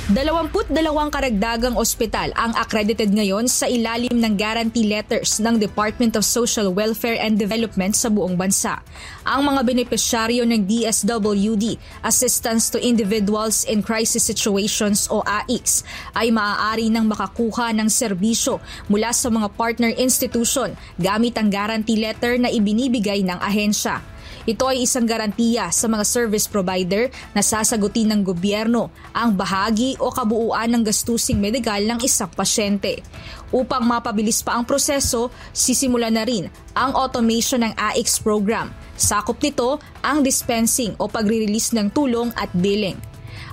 22 karagdagang ospital ang accredited ngayon sa ilalim ng guarantee letters ng Department of Social Welfare and Development sa buong bansa. Ang mga benepisyaryo ng DSWD, Assistance to Individuals in Crisis Situations o AICS, ay maaari nang makakuha ng serbisyo mula sa mga partner institution gamit ang guarantee letter na ibinibigay ng ahensya. Ito ay isang garantiya sa mga service provider na sasagutin ng gobyerno ang bahagi o kabuuan ng gastusing medikal ng isang pasyente. Upang mapabilis pa ang proseso, sisimula na rin ang automation ng AICS program. Sakop nito ang dispensing o pagre-release ng tulong at billing.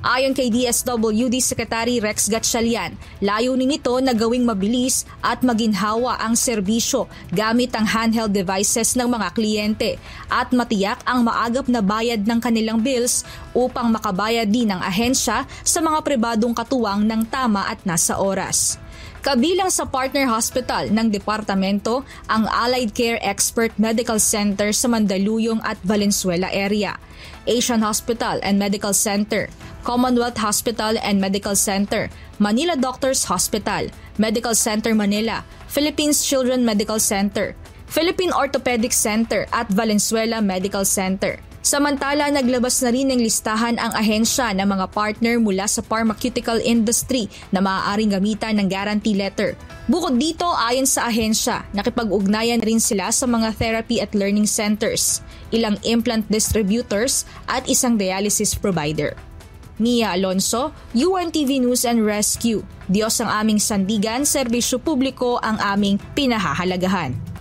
Ayon kay DSWD Secretary Rex Gatchalian, layunin nito na gawing mabilis at maginhawa ang serbisyo gamit ang handheld devices ng mga kliyente at matiyak ang maagap na bayad ng kanilang bills upang makabayad din ang ahensya sa mga pribadong katuwang ng tama at nasa oras. Kabilang sa partner hospital ng departamento ang Allied Care Expert Medical Center sa Mandaluyong at Valenzuela area, Asian Hospital and Medical Center, Commonwealth Hospital and Medical Center, Manila Doctors Hospital, Medical Center Manila, Philippines Children Medical Center, Philippine Orthopedic Center at Valenzuela Medical Center. Samantala, naglabas na rin ng listahan ang ahensya ng mga partner mula sa pharmaceutical industry na maaaring gamitan ng guarantee letter. Bukod dito, ayon sa ahensya, nakipag-ugnayan rin sila sa mga therapy at learning centers, ilang implant distributors at isang dialysis provider. Mia Alonso, UNTV News and Rescue. Diyos ang aming sandigan, serbisyo publiko ang aming pinahahalagahan.